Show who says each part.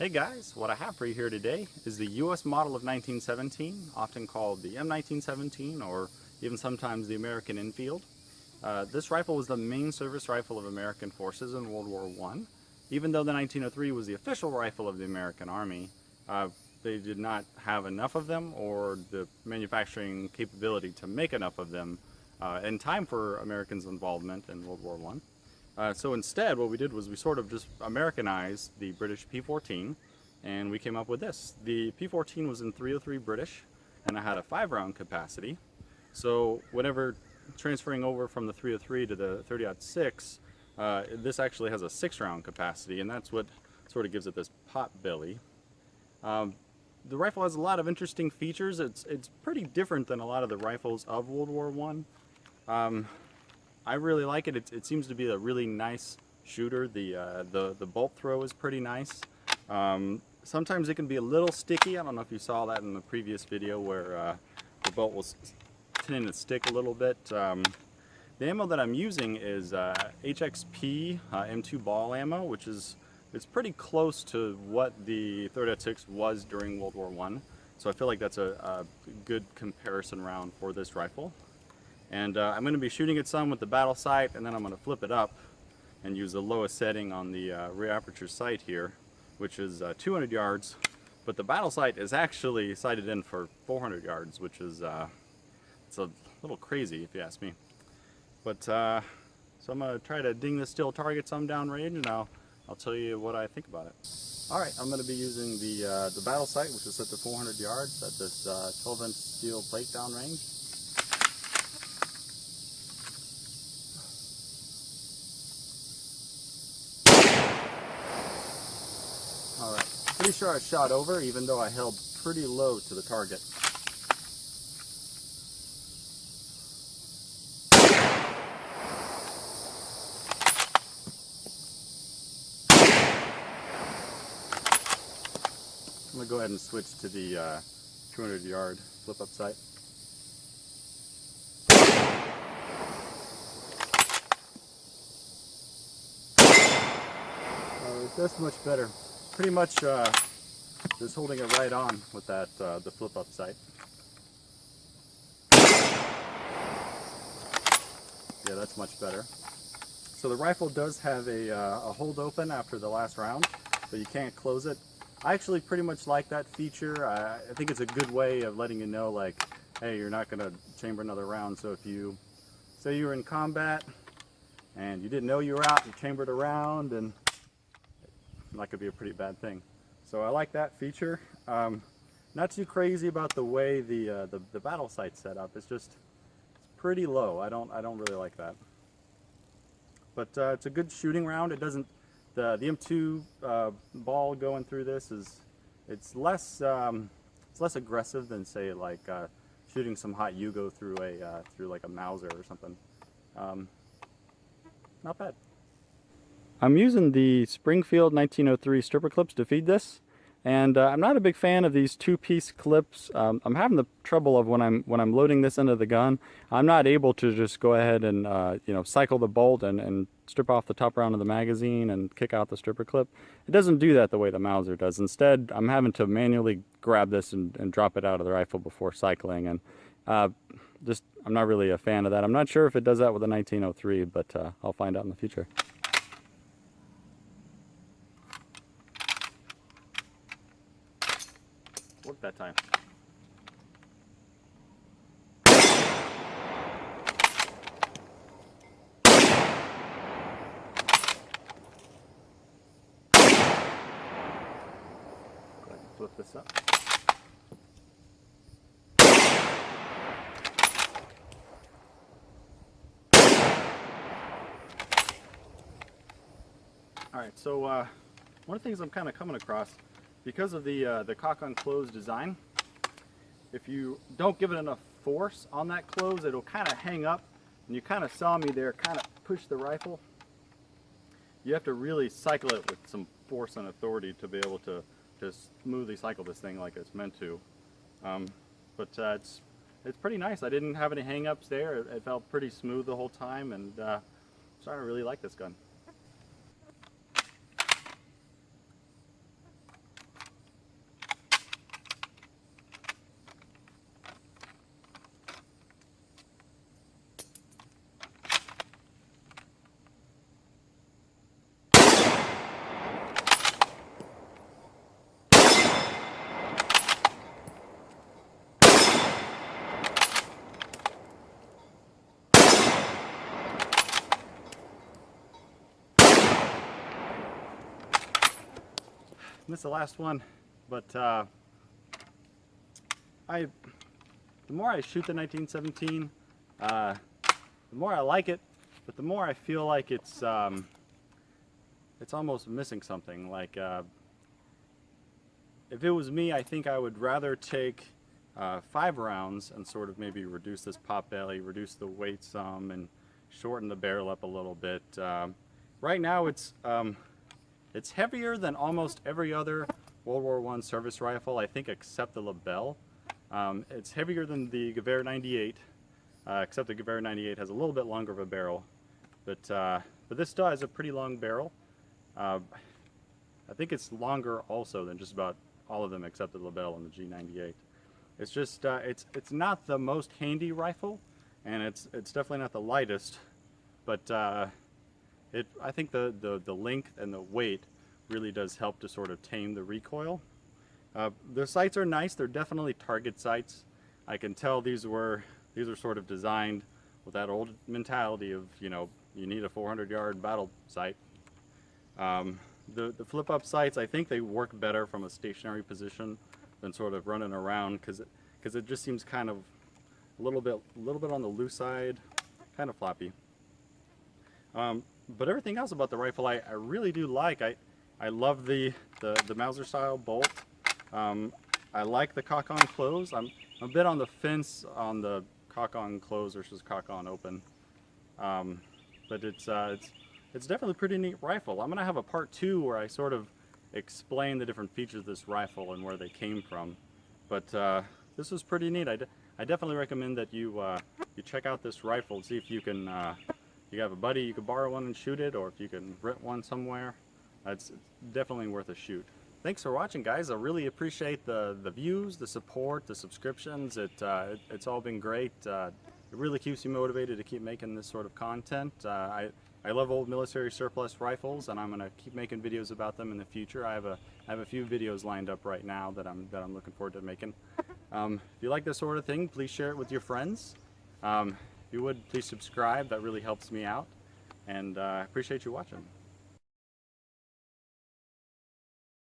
Speaker 1: Hey guys, what I have for you here today is the US model of 1917, often called the M1917 or even sometimes the American Enfield. This rifle was the main service rifle of American forces in World War I. Even though the 1903 was the official rifle of the American Army, they did not have enough of them or the manufacturing capability to make enough of them in time for Americans' involvement in World War I. So instead, what we did was we sort of just Americanized the British P14, and we came up with this. The P14 was in .303 British, and it had a 5-round capacity. So whenever transferring over from the .303 to the 30-06, this actually has a 6-round capacity, and that's what sort of gives it this pot belly. The rifle has a lot of interesting features. It's pretty different than a lot of the rifles of World War I. I really like it. It seems to be a really nice shooter. The bolt throw is pretty nice. Sometimes it can be a little sticky. I don't know if you saw that in the previous video where the bolt was tending to stick a little bit. The ammo that I'm using is HXP M2 ball ammo, which is it's pretty close to what the 30-06 was during World War I. So I feel like that's a good comparison round for this rifle. And I'm going to be shooting it some with the battle sight, and then I'm going to flip it up and use the lowest setting on the rear aperture sight here, which is 200 yards. But the battle sight is actually sighted in for 400 yards, which is it's a little crazy if you ask me. But so I'm going to try to ding this steel target some downrange, and I'll tell you what I think about it. All right, I'm going to be using the battle sight, which is set to 400 yards at this 12-inch steel plate downrange. Alright, pretty sure I shot over, even though I held pretty low to the target. I'm going to go ahead and switch to the 200-yard flip-up sight. That's much better. Pretty much just holding it right on with that the flip-up sight. Yeah, that's much better. So the rifle does have a hold open after the last round, but you can't close it. I actually pretty much like that feature. I think it's a good way of letting you know, like, hey, you're not going to chamber another round. So if you say you were in combat and you didn't know you were out, you chambered a round, and that could be a pretty bad thing. So I like that feature. Not too crazy about the way the battle sight's set up. It's pretty low. I don't really like that. But it's a good shooting round. It doesn't the M2 ball going through this it's less aggressive than say like shooting some hot Yugo through like a Mauser or something. Not bad. I'm using the Springfield 1903 stripper clips to feed this, and I'm not a big fan of these 2-piece clips. I'm having the trouble of when I'm loading this into the gun, I'm not able to just go ahead and cycle the bolt and strip off the top round of the magazine and kick out the stripper clip. It doesn't do that the way the Mauser does. Instead, I'm having to manually grab this and drop it out of the rifle before cycling, and I'm not really a fan of that. I'm not sure if it does that with the 1903, but I'll find out in the future. Worked that time. Go ahead and flip this up. Alright, so one of the things I'm kind of coming across, because of the cock on close design, if you don't give it enough force on that close, it'll kind of hang up, and you kind of saw me there kind of push the rifle. You have to really cycle it with some force and authority to be able to just smoothly cycle this thing like it's meant to. But it's pretty nice. I didn't have any hang-ups there. It felt pretty smooth the whole time, and I'm starting to really like this gun. missed the last one, but the more I shoot the 1917, the more I like it, but the more I feel like it's almost missing something. Like if it was me, I think I would rather take 5 rounds and sort of maybe reduce this pot belly, reduce the weight some, and shorten the barrel up a little bit. Right now it's heavier than almost every other World War I service rifle, I think, except the Lebel. It's heavier than the Gewehr 98, except the Gewehr 98 has a little bit longer of a barrel. But this still has a pretty long barrel. I think it's longer also than just about all of them except the Lebel and the G98. It's just it's not the most handy rifle, and it's definitely not the lightest, but I think the length and the weight really does help to sort of tame the recoil. The sights are nice. They're definitely target sights. I can tell these are sort of designed with that old mentality of, you know, you need a 400-yard battle sight. The flip-up sights, I think they work better from a stationary position than sort of running around, because it just seems kind of a little bit on the loose side, kind of floppy. But everything else about the rifle I really do like. I love the Mauser style bolt. I like the cock on close. I'm a bit on the fence on the cock on close versus cock on open. But it's definitely a pretty neat rifle. I'm gonna have a part 2 where I sort of explain the different features of this rifle and where they came from. But this was pretty neat. I definitely recommend that you check out this rifle, see if you can, you have a buddy, you could borrow one and shoot it, or if you can rent one somewhere. It's definitely worth a shoot. Thanks for watching, guys. I really appreciate the views, the support, the subscriptions. It's all been great. It really keeps me motivated to keep making this sort of content. I love old military surplus rifles, and I'm going to keep making videos about them in the future. I have a few videos lined up right now that I'm looking forward to making. If you like this sort of thing, please share it with your friends. If you would, please subscribe. That really helps me out, and I appreciate you watching.